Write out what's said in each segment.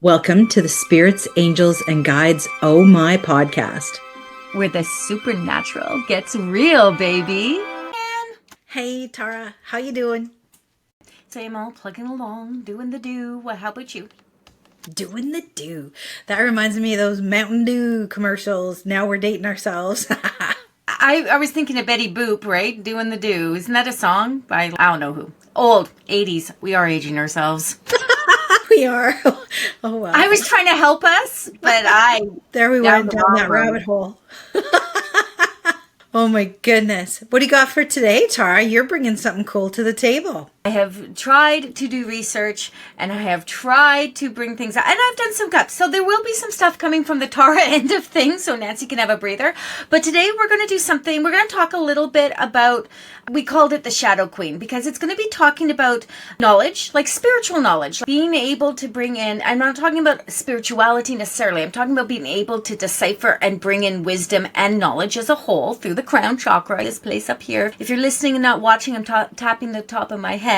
Welcome to the Spirits, Angels, and Guides Oh My podcast. Where the supernatural gets real, baby. Hey Tara, how you doing? Same old plugging along, doing the do. Well, how about you? Doing the do. That reminds me of those Mountain Dew commercials. Now we're dating ourselves. I was thinking of Betty Boop, right? Doing the do. Isn't that a song by I don't know who? Old 80s. We are aging ourselves. We are. Oh wow. I was trying to help us, but there we went down that rabbit hole. Oh my goodness. What do you got for today, Tara? You're bringing something cool to the table. I have tried to do research and I have tried to bring things out, and I've done some cups. So there will be some stuff coming from the Tara end of things, so Nancy can have a breather. But today we're going to do something. We're going to talk a little bit about, we called it the Shadow Queen, because it's going to be talking about knowledge, like spiritual knowledge, being able to bring in, I'm not talking about spirituality necessarily. I'm talking about being able to decipher and bring in wisdom and knowledge as a whole through the crown chakra, this place up here. If you're listening and not watching, I'm tapping the top of my head.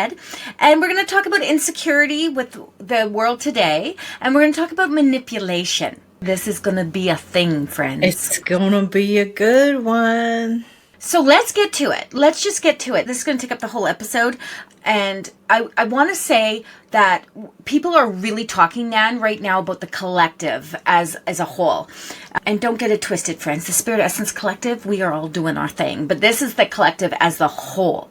And we're going to talk about insecurity with the world today. And we're going to talk about manipulation. This is going to be a thing, friends. It's going to be a good one. So let's get to it. Let's just get to it. This is going to take up the whole episode. And I want to say that people are really talking, Nan, right now about the collective as a whole. And don't get it twisted, friends. The Spirit Essence Collective, we are all doing our thing. But this is the collective as the whole.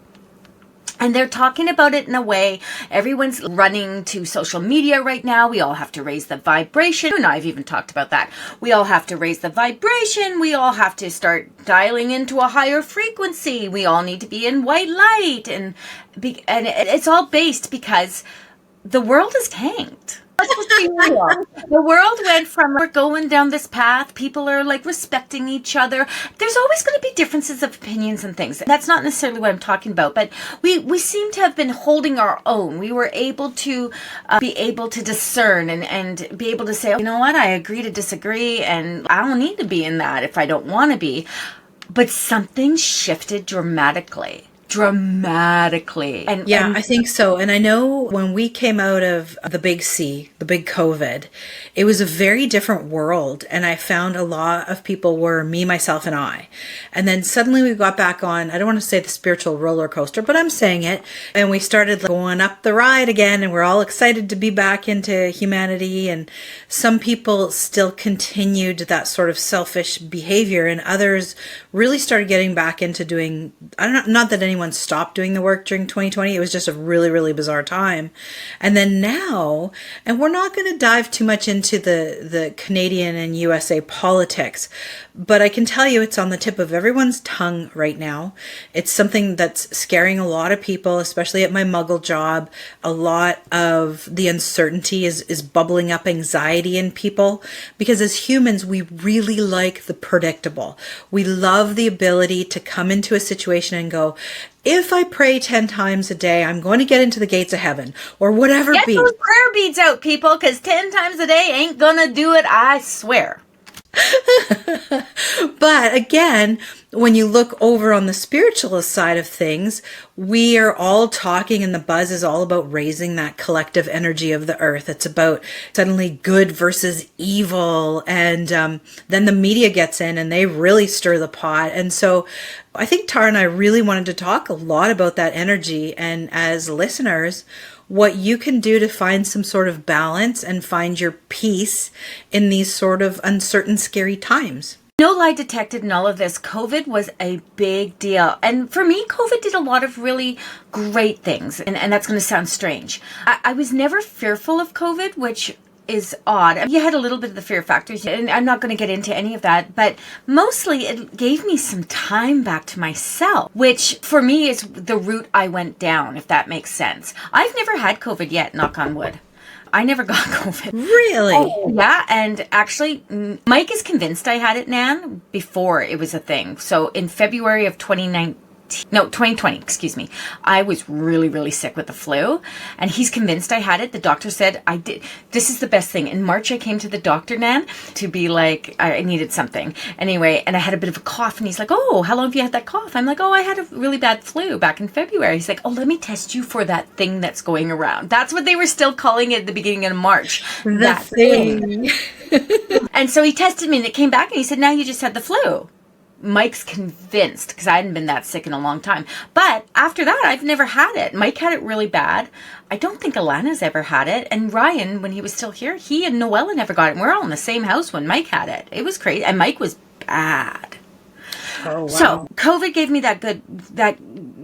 And they're talking about it in a way, everyone's running to social media right now. We all have to raise the vibration. And I've even talked about that. We all have to raise the vibration. We all have to start dialing into a higher frequency. We all need to be in white light. And it's all based because the world is tanked. Let's just be real. The world went from, we're going down this path, people are like respecting each other. There's always going to be differences of opinions and things. That's not necessarily what I'm talking about, but we seem to have been holding our own. We were able to be able to discern and be able to say, oh, you know what, I agree to disagree, and I don't need to be in that if I don't want to be. But something shifted dramatically. And I think so. And I know when we came out of the big C, the big COVID, it was a very different world. And I found a lot of people were me, myself, and I. And then suddenly we got back on, I don't want to say the spiritual roller coaster, but I'm saying it. And we started going up the ride again, and we're all excited to be back into humanity. And some people still continued that sort of selfish behavior, and others really started getting back into doing, not that anyone stopped doing the work during 2020. It was just a really, really bizarre time. And then now, and we're not going to dive too much into the Canadian and USA politics, but I can tell you it's on the tip of everyone's tongue right now. It's something that's scaring a lot of people, especially at my muggle job. A lot of the uncertainty is bubbling up anxiety in people, because as humans, we really like the predictable. We love the ability to come into a situation and go, if I pray 10 times a day, I'm going to get into the gates of heaven, or whatever it be. Get those prayer beads out, people, because 10 times a day ain't going to do it, I swear. But again, when you look over on the spiritualist side of things, we are all talking, and the buzz is all about raising that collective energy of the earth. It's about suddenly good versus evil. And then the media gets in and they really stir the pot. And so I think Tara and I really wanted to talk a lot about that energy. And as listeners, what you can do to find some sort of balance and find your peace in these sort of uncertain, scary times. No lie detected in all of this. COVID was a big deal. And for me, COVID did a lot of really great things. And that's going to sound strange. I was never fearful of COVID, which is odd. You had a little bit of the fear factor, and I'm not going to get into any of that, but mostly it gave me some time back to myself, which for me is the route I went down, if that makes sense. I've never had COVID yet, knock on wood. I never got COVID. Really? Oh, yeah, and actually, Mike is convinced I had it, Nan, before it was a thing. So in February of 2019, 2020, excuse me. I was really, really sick with the flu, and he's convinced I had it. The doctor said I did. This is the best thing. In March, I came to the doctor, Nan, to be like, I needed something. Anyway, and I had a bit of a cough, and he's like, oh, how long have you had that cough? I'm like, oh, I had a really bad flu back in February. He's like, oh, let me test you for that thing that's going around. That's what they were still calling it at the beginning of March. The thing. And so he tested me, and it came back, and he said, now you just had the flu. Mike's convinced, because I hadn't been that sick in a long time. But after that, I've never had it. Mike had it really bad. I don't think Alana's ever had it. And Ryan, when he was still here, he and Noella never got it. And we're all in the same house when Mike had it. It was crazy. And Mike was bad. Oh, wow. So COVID gave me that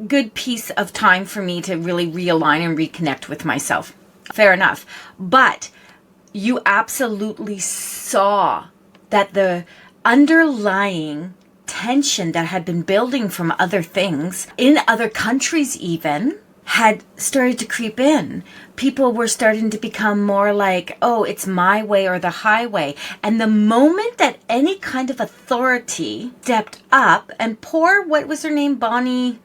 good piece of time for me to really realign and reconnect with myself. Fair enough. But you absolutely saw that the underlying tension that had been building from other things in other countries even had started to creep in. People were starting to become more like, oh, it's my way or the highway. And the moment that any kind of authority stepped up, and what was her name? Bonnie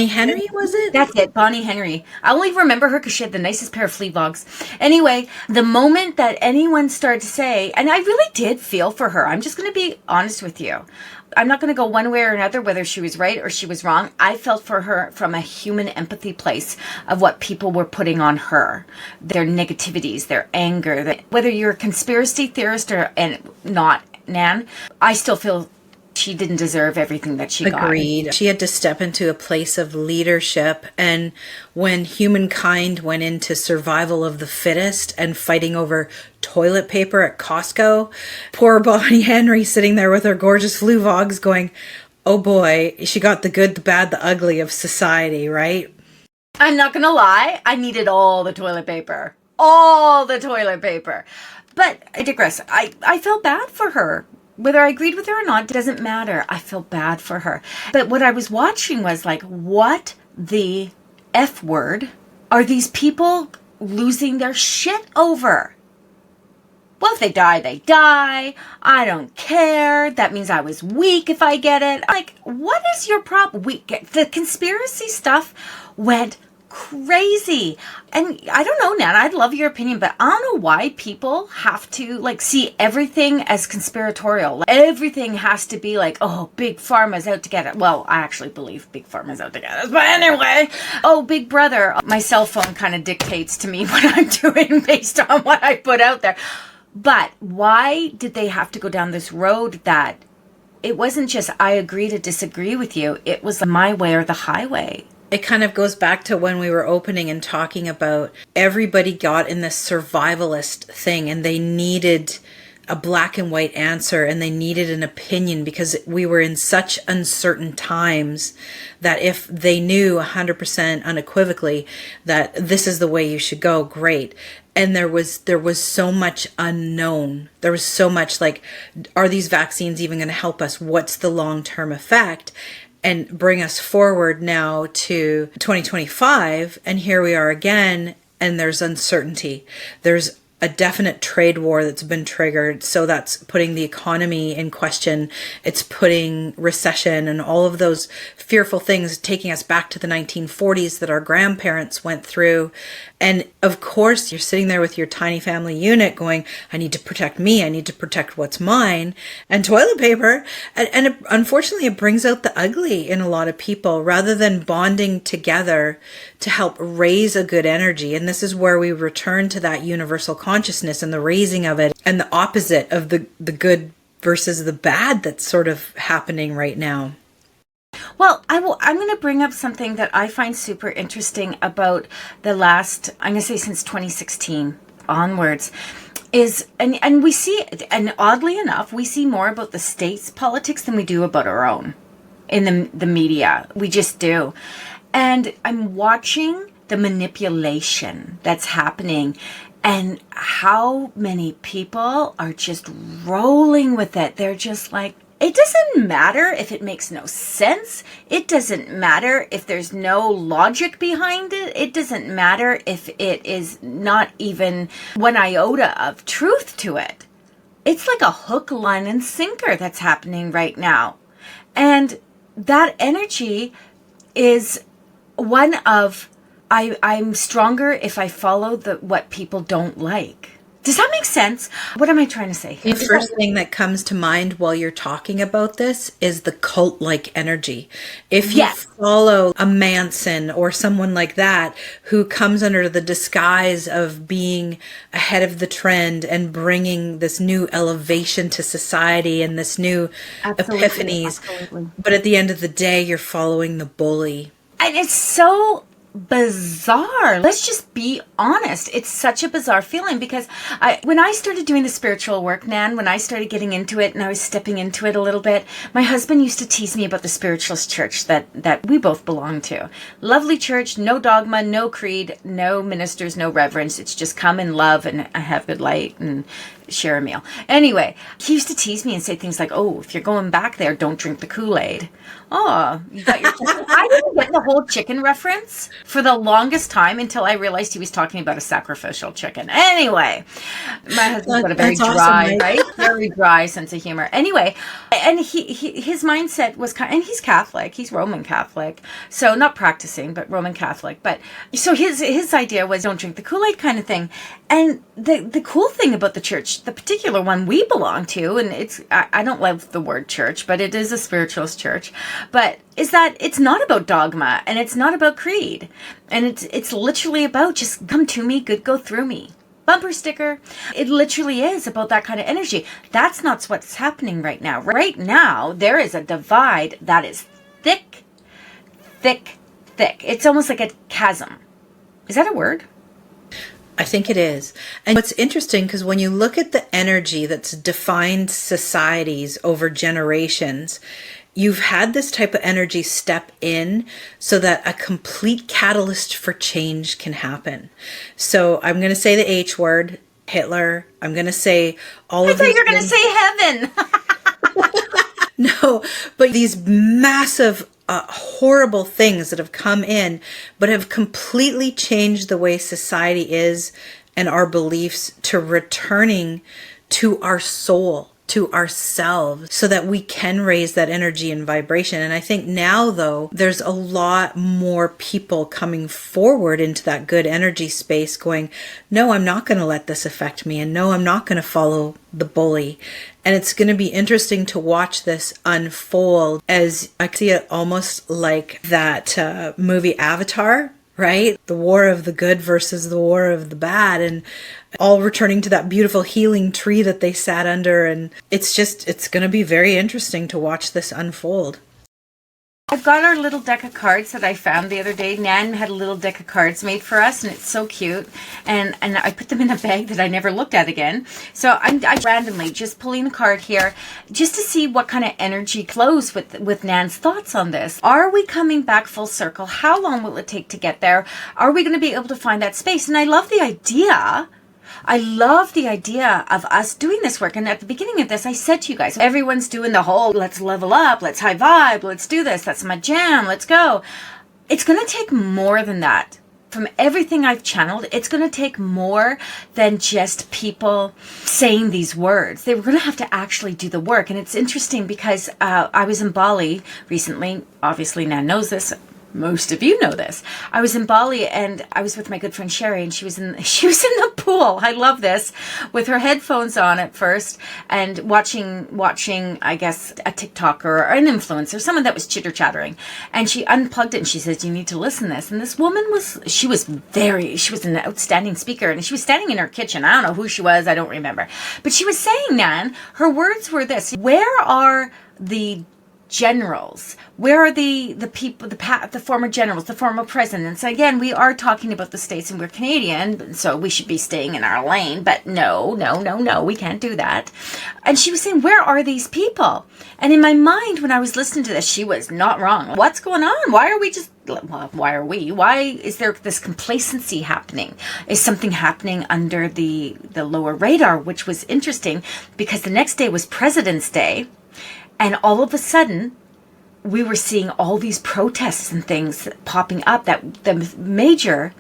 Henry, was it? That's it, Bonnie Henry. I only remember her because she had the nicest pair of Fleabogs. Anyway, the moment that anyone started to say, and I really did feel for her. I'm just going to be honest with you. I'm not going to go one way or another whether she was right or she was wrong. I felt for her from a human empathy place of what people were putting on her. Their negativities, their anger. Whether you're a conspiracy theorist or not, Nan, I still feel she didn't deserve everything that she got. Agreed. She had to step into a place of leadership. And when humankind went into survival of the fittest and fighting over toilet paper at Costco, poor Bonnie Henry sitting there with her gorgeous Fluvogs going, oh boy, she got the good, the bad, the ugly of society, right? I'm not going to lie. I needed all the toilet paper. All the toilet paper. But I digress. I felt bad for her. Whether I agreed with her or not, doesn't matter. I feel bad for her. But what I was watching was like, what the F word are these people losing their shit over? Well, if they die, they die. I don't care. That means I was weak if I get it. Like, what is your problem? The conspiracy stuff went crazy. And I don't know, Nan, I'd love your opinion, but I don't know why people have to see everything as conspiratorial. Everything has to be like, oh, Big Pharma's out to get it. Well, I actually believe Big Pharma's out to get us. But anyway, oh, Big Brother. My cell phone kind of dictates to me what I'm doing based on what I put out there. But why did they have to go down this road that it wasn't just I agree to disagree with you. It was my way or the highway. It kind of goes back to when we were opening and talking about everybody got in this survivalist thing and they needed a black and white answer and they needed an opinion because we were in such uncertain times that if they knew 100% unequivocally that this is the way you should go, great. And there was so much unknown. There was so much like, are these vaccines even going to help us? What's the long-term effect? And bring us forward now to 2025. And here we are again, and there's uncertainty. There's a definite trade war that's been triggered. So that's putting the economy in question. It's putting recession and all of those fearful things, taking us back to the 1940s that our grandparents went through. And of course, you're sitting there with your tiny family unit going, I need to protect me. I need to protect what's mine. And toilet paper. And unfortunately, it brings out the ugly in a lot of people rather than bonding together to help raise a good energy. And this is where we return to that universal consciousness and the raising of it and the opposite of the good versus the bad that's sort of happening right now. Well, I'm going to bring up something that I find super interesting about the last, I'm going to say since 2016 onwards, is, and we see, and oddly enough, we see more about the state's politics than we do about our own in the media. We just do. And I'm watching the manipulation that's happening and how many people are just rolling with it. They're just like, it doesn't matter if it makes no sense. It doesn't matter if there's no logic behind it. It doesn't matter if it is not even one iota of truth to it. It's like a hook, line, and sinker that's happening right now. And that energy is one of, I'm stronger if I follow what people don't like. Does that make sense? What am I trying to say? The first thing that comes to mind while you're talking about this is the cult-like energy. If you Yes. follow a Manson or someone like that who comes under the disguise of being ahead of the trend and bringing this new elevation to society and this new epiphanies, Absolutely. but at the end of the day, you're following the bully. And it's so bizarre. Let's just be honest. It's such a bizarre feeling because when I started doing the spiritual work, Nan, when I started getting into it and I was stepping into it a little bit, my husband used to tease me about the spiritualist church that we both belong to. Lovely church, no dogma, no creed, no ministers, no reverence. It's just come and love and have good light and share a meal. Anyway, he used to tease me and say things like, oh, if you're going back there, don't drink the Kool-Aid. Oh, you got your chicken. I didn't get the whole chicken reference for the longest time until I realized he was talking about a sacrificial chicken. Anyway, my husband's got a very dry, right? Very dry sense of humor. Anyway, and his mindset was and he's Catholic. He's Roman Catholic. So not practicing, but Roman Catholic. But so his idea was don't drink the Kool-Aid kind of thing. And the cool thing about the church, the particular one we belong to, and I don't love the word church, but it is a spiritualist church, but is that it's not about dogma and it's not about creed. And it's literally about just come to me, good go through me. Bumper sticker. It literally is about that kind of energy. That's not what's happening right now. Right now, there is a divide that is thick, thick, thick. It's almost like a chasm. Is that a word? I think it is. And what's interesting, because when you look at the energy that's defined societies over generations, you've had this type of energy step in so that a complete catalyst for change can happen. So I'm going to say the H word, Hitler. I'm going to say all of these. I thought you were going to say heaven. No, but these massive horrible things that have come in, but have completely changed the way society is and our beliefs to returning to our soul, to ourselves, so that we can raise that energy and vibration. And I think now, though, there's a lot more people coming forward into that good energy space going, no, I'm not going to let this affect me. And no, I'm not going to follow the bully. And it's going to be interesting to watch this unfold, as I see it almost like that movie Avatar, right? The war of the good versus the war of the bad, and all returning to that beautiful healing tree that they sat under. And it's going to be very interesting to watch this unfold. I've got our little deck of cards that I found the other day. Nan had a little deck of cards made for us, and it's so cute. And I put them in a bag that I never looked at again. So I'm randomly just pulling a card here just to see what kind of energy flows with Nan's thoughts on this. Are we coming back full circle? How long will it take to get there? Are we going to be able to find that space? And I love the idea. I love the idea of us doing this work. And at the beginning of this, I said to you guys, everyone's doing the whole, let's level up, let's high vibe, let's do this. That's my jam. Let's go. It's going to take more than that. From everything I've channeled, it's going to take more than just people saying these words. They were going to have to actually do the work. And it's interesting because I was in Bali recently. Obviously, Nan knows this. Most of you know this. I was in Bali and I was with my good friend Sherry, and she was in the pool. I love this, with her headphones on at first and watching I guess a TikToker or an influencer, someone that was chitter chattering, and she unplugged it and she says, "You need to listen to this." And this woman was an outstanding speaker, and she was standing in her kitchen. I don't know who she was. I don't remember, but she was saying, Nan, her words were this: "Where are the generals? Where are the people, the former generals, the former presidents?" Again, we are talking about the States and we're Canadian, so we should be staying in our lane, but no, we can't do that. And she was saying, where are these people? And in my mind, when I was listening to this, she was not wrong. What's going on? Why is there this complacency happening? Is something happening under the lower radar? Which was interesting because the next day was President's Day. And all of a sudden, we were seeing all these protests and things popping up that the major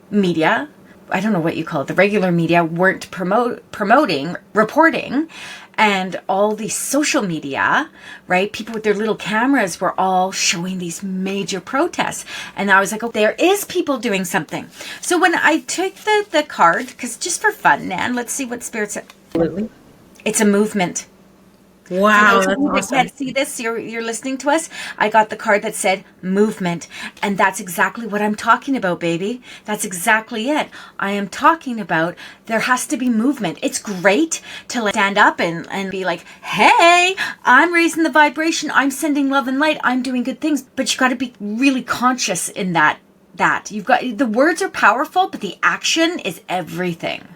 media, I don't know what you call it, the regular media, weren't promoting, reporting. and all these social media, right? People with their little cameras were all showing these major protests. And I was like, oh, there is people doing something. So when I took the card, because just for fun, Nan, let's see what Spirit said. Absolutely. It's a movement. Wow, For those of that's you that awesome. can't see this, you're listening to us. I got the card that said movement, and that's exactly what I'm talking about, baby. That's exactly it. I am talking about there has to be movement. It's great to like stand up and be like, hey, I'm raising the vibration. I'm sending love and light. I'm doing good things. But you got to be really conscious in that you've got, the words are powerful, but the action is everything.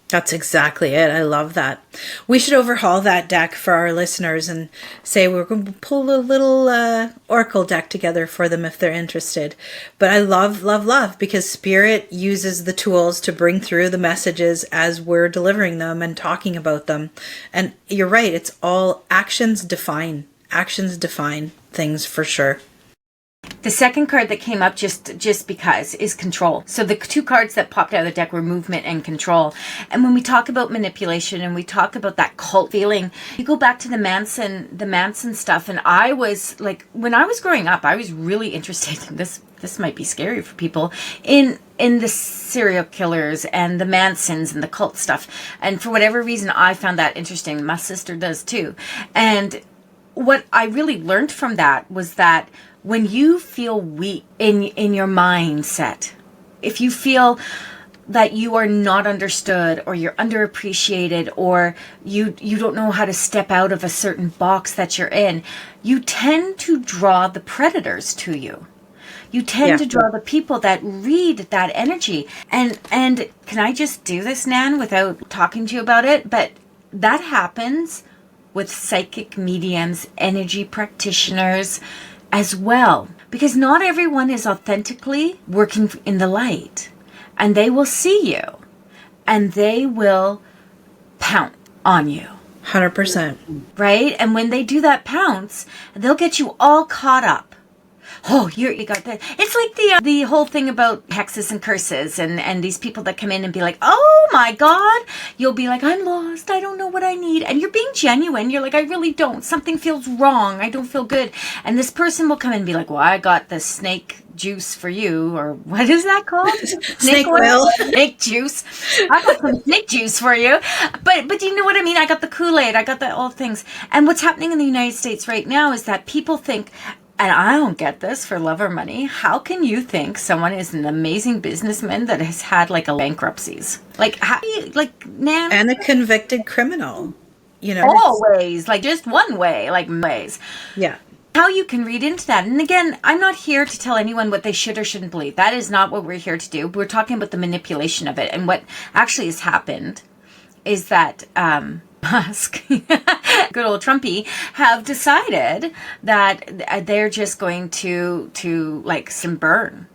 That's exactly it. I love that. We should overhaul that deck for our listeners and say we're going to pull a little oracle deck together for them if they're interested. But I love, love, love because Spirit uses the tools to bring through the messages as we're delivering them and talking about them. And you're right. It's all actions define things for sure. The second card that came up just because is control. So the two cards that popped out of the deck were movement and control. And when we talk about manipulation and we talk about that cult feeling, you go back to the Manson stuff. And I was like, when I was growing up, I was really interested in this. This might be scary for people in the serial killers and the Mansons and the cult stuff. And for whatever reason, I found that interesting. My sister does too. And what I really learned from that was that when you feel weak in your mindset, if you feel that you are not understood or you're underappreciated or you don't know how to step out of a certain box that you're in, you tend to draw the predators to you. You tend to draw the people that read that energy. And can I just do this, Nan, without talking to you about it? But that happens with psychic mediums, energy practitioners, as well, because not everyone is authentically working in the light, and they will see you and they will pounce on you. 100%. Right? And when they do that pounce, they'll get you all caught up. Oh, you got that. It's like the whole thing about hexes and curses and these people that come in and be like, oh my God, you'll be like, I'm lost. I don't know what I need. And you're being genuine. You're like, I really don't. Something feels wrong. I don't feel good. And this person will come in and be like, well, I got the snake juice for you. Or what is that called? Snake oil. Snake juice. I got some snake juice for you. But you know what I mean? I got the Kool-Aid. I got the all things. And what's happening in the United States right now is that people think, and I don't get this for love or money. How can you think someone is an amazing businessman that has had like a bankruptcies? Like, how do you, like, Nan? And a convicted criminal, you know. Always, like just one way, like ways. Yeah. How you can read into that. And again, I'm not here to tell anyone what they should or shouldn't believe. That is not what we're here to do. We're talking about the manipulation of it. And what actually has happened is that Musk, good old Trumpy, have decided that they're just going to like some burn.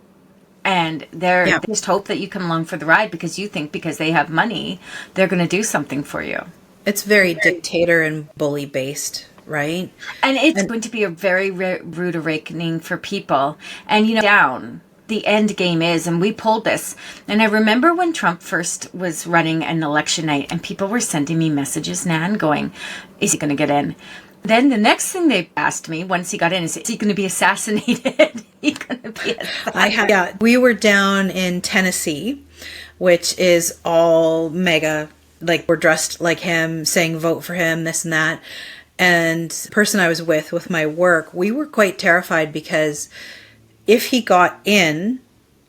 And they just hope that you come along for the ride because you think because they have money, they're going to do something for you. It's very dictator and bully based, right? And it's going to be a very rude awakening for people. And, you know, down. The end game is, and we pulled this. And I remember when Trump first was running an election night and people were sending me messages, Nan, going, is he going to get in? Then the next thing they asked me once he got in is he going to be assassinated? He going to be assassinated? We were down in Tennessee, which is all mega, like we're dressed like him, saying vote for him, this and that. And the person I was with my work, we were quite terrified because if he got in,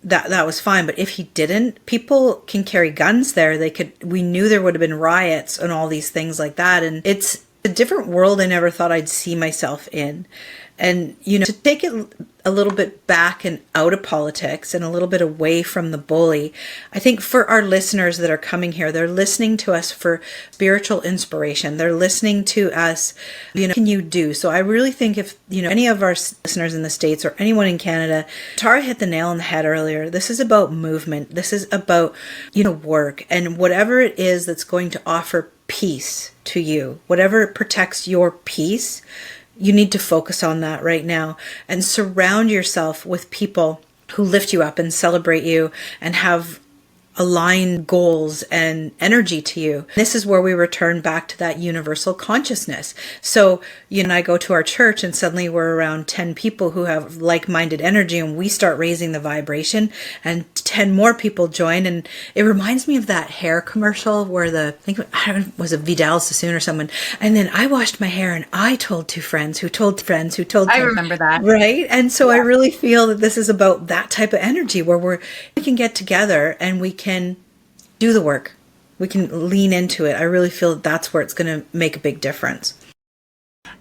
that was fine. But if he didn't, people can carry guns there. We knew there would have been riots and all these things like that. And it's a different world I never thought I'd see myself in. And, you know, to take it a little bit back and out of politics and a little bit away from the bully, I think for our listeners that are coming here, they're listening to us for spiritual inspiration. They're listening to us, you know, what can you do? So I really think if, you know, any of our listeners in the States or anyone in Canada, Tara hit the nail on the head earlier. This is about movement. This is about, you know, work and whatever it is that's going to offer peace to you, whatever protects your peace. You need to focus on that right now and surround yourself with people who lift you up and celebrate you and have align goals and energy to you. This is where we return back to that universal consciousness. So, you and I go to our church and suddenly we're around 10 people who have like-minded energy, and we start raising the vibration, and 10 more people join. And it reminds me of that hair commercial where was it Vidal Sassoon or someone? And then I washed my hair and I told 2 friends who told friends who told I remember that. Right? And so I really feel that this is about that type of energy where we can get together and we can do the work. We can lean into it. I really feel that that's where it's going to make a big difference.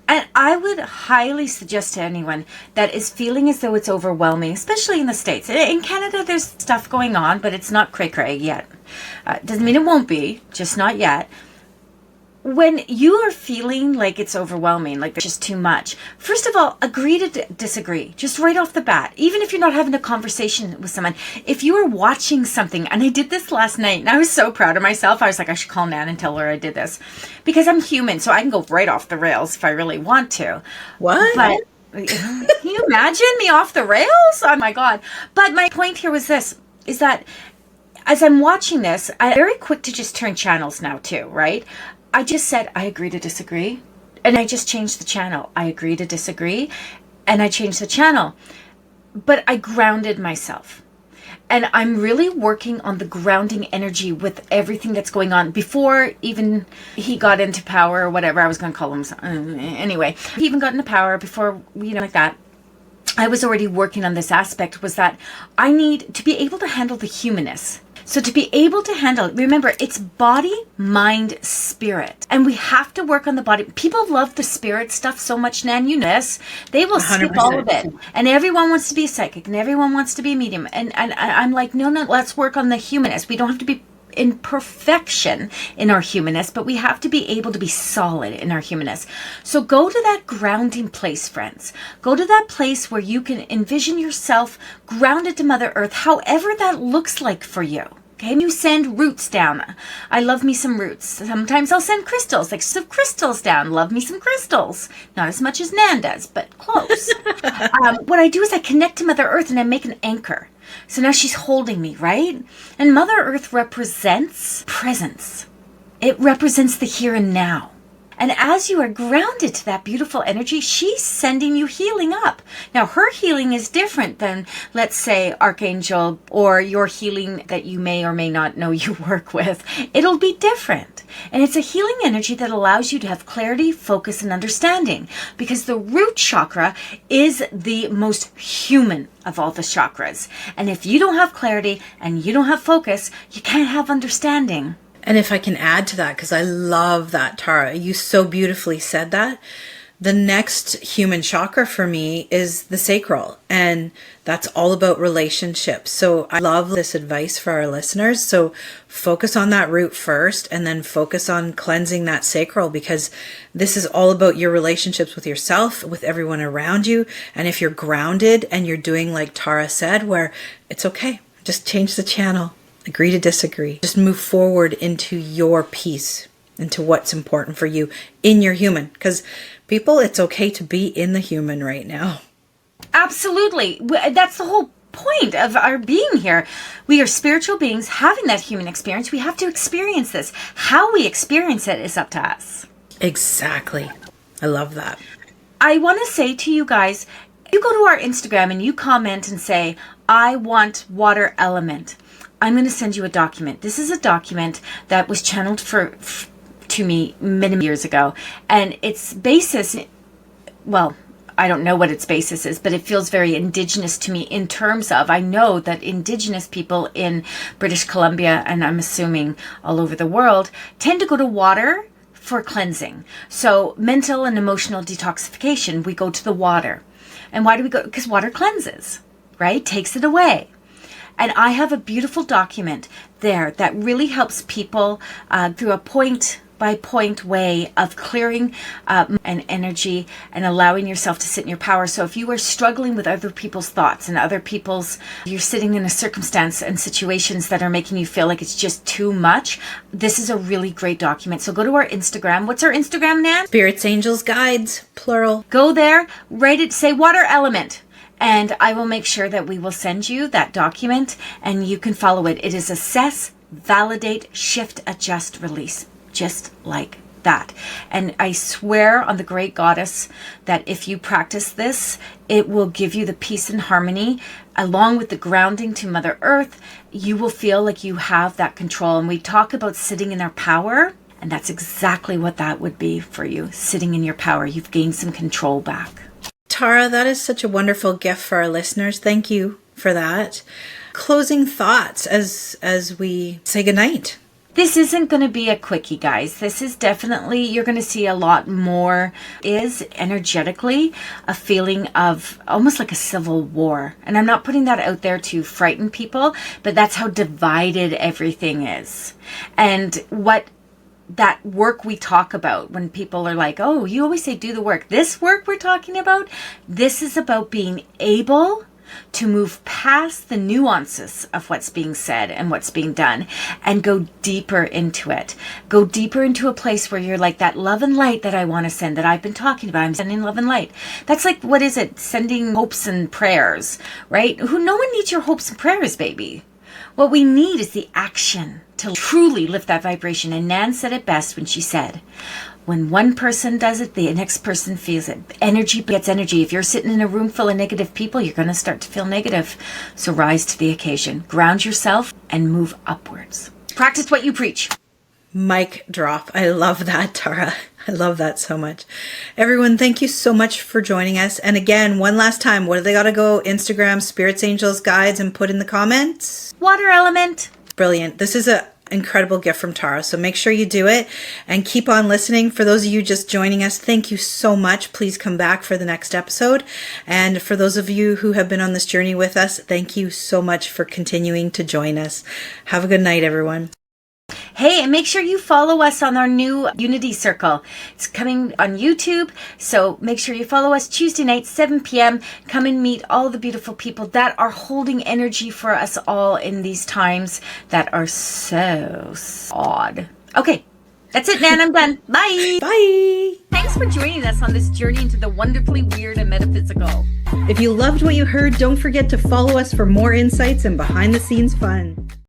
And I would highly suggest to anyone that is feeling as though it's overwhelming, especially in the States. In Canada, there's stuff going on, but it's not cray-cray yet. Doesn't mean it won't be, just not yet. When you are feeling like it's overwhelming, like there's just too much, first of all, agree to disagree, just right off the bat. Even if you're not having a conversation with someone, if you are watching something, and I did this last night, and I was so proud of myself, I was like, I should call Nan and tell her I did this. Because I'm human, so I can go right off the rails if I really want to. What? But can you imagine me off the rails? Oh my God. But my point here was this, is that as I'm watching this, I'm very quick to just turn channels now too, right? I just said, I agree to disagree. And I just changed the channel. I agree to disagree. And I changed the channel. But I grounded myself. And I'm really working on the grounding energy with everything that's going on. Before even he got into power or whatever, I was going to call him. Anyway, he even got into power before, like that. I was already working on this aspect, was that I need to be able to handle the humanness. So to be able to handle, remember, it's body, mind, spirit. And we have to work on the body. People love the spirit stuff so much, Nan, you know this. They will 100%. skip all of it. And everyone wants to be a psychic, and everyone wants to be a medium. And I'm like, no, let's work on the humanness. We don't have to be in perfection in our humanness, but we have to be able to be solid in our humanness. So go to that grounding place, friends. Go to that place where you can envision yourself grounded to Mother Earth, however that looks like for you. Okay, you send roots down. I love me some roots. Sometimes I'll send crystals, like some crystals down. Love me some crystals. Not as much as Nan does, but close. What I do is I connect to Mother Earth and I make an anchor. So now she's holding me, right? And Mother Earth represents presence. It represents the here and now. And as you are grounded to that beautiful energy, she's sending you healing up. Now, her healing is different than, let's say, Archangel, or your healing that you may or may not know you work with. It'll be different. And it's a healing energy that allows you to have clarity, focus, and understanding. Because the root chakra is the most human of all the chakras. And if you don't have clarity and you don't have focus, you can't have understanding. And if I can add to that, because I love that, Tara, you so beautifully said that. The next human chakra for me is the sacral, and that's all about relationships. So I love this advice for our listeners. So focus on that root first, and then focus on cleansing that sacral, because this is all about your relationships with yourself, with everyone around you. And if you're grounded and you're doing like Tara said, where it's okay, just change the channel. Agree to disagree. Just move forward into your peace, into what's important for you in your human. Because people, it's okay to be in the human right now. Absolutely. That's the whole point of our being here. We are spiritual beings having that human experience. We have to experience this. How we experience it is up to us. Exactly. I love that. I want to say to you guys, you go to our Instagram and you comment and say, I want water element. I'm going to send you a document. This is a document that was channeled to me many years ago. And its basis, well, I don't know what its basis is, but it feels very indigenous to me in terms of, I know that indigenous people in British Columbia, and I'm assuming all over the world, tend to go to water for cleansing. So mental and emotional detoxification, we go to the water. And why do we go? Because water cleanses, right? Takes it away. And I have a beautiful document there that really helps people through a point-by-point way of clearing an energy and allowing yourself to sit in your power. So if you are struggling with other people's thoughts and you're sitting in a circumstance and situations that are making you feel like it's just too much, this is a really great document. So go to our Instagram. What's our Instagram, Nan? Spirits, Angels, Guides, plural. Go there, write it, say water element. And I will make sure that we will send you that document and you can follow it. It is assess, validate, shift, adjust, release. Just like that. And I swear on the great goddess that if you practice this, it will give you the peace and harmony along with the grounding to Mother Earth. You will feel like you have that control. And we talk about sitting in our power, and that's exactly what that would be for you. Sitting in your power. You've gained some control back. Tara, that is such a wonderful gift for our listeners. Thank you for that. Closing thoughts as we say goodnight. This isn't going to be a quickie, guys. This is definitely, you're going to see a lot more, is energetically a feeling of almost like a civil war. And I'm not putting that out there to frighten people, but that's how divided everything is. And what that work we talk about when people are like, oh, you always say do the work. This work we're talking about, this is about being able to move past the nuances of what's being said and what's being done and go deeper into it. Go deeper into a place where you're like, that love and light that I want to send, that I've been talking about. I'm sending love and light. That's like, what is it? Sending hopes and prayers, right? No one needs your hopes and prayers, baby. What we need is the action to truly lift that vibration. And Nan said it best when she said, when one person does it, the next person feels it. Energy gets energy. If you're sitting in a room full of negative people, you're going to start to feel negative. So rise to the occasion. Ground yourself and move upwards. Practice what you preach. Mic drop. I love that, Tara. I love that so much. Everyone, thank you so much for joining us. And again, one last time, what do they got to go? Instagram, Spirits, Angels, Guides, and put in the comments? Water element. Brilliant. This is a incredible gift from Tara. So make sure you do it and keep on listening. For those of you just joining us, thank you so much. Please come back for the next episode. And for those of you who have been on this journey with us, thank you so much for continuing to join us. Have a good night, everyone. Hey, and make sure you follow us on our new Unity Circle. It's coming on YouTube, so make sure you follow us Tuesday night, 7 p.m. Come and meet all the beautiful people that are holding energy for us all in these times that are so odd. Okay, that's it, Nan. I'm done. Bye. Bye. Thanks for joining us on this journey into the wonderfully weird and metaphysical. If you loved what you heard, don't forget to follow us for more insights and behind-the-scenes fun.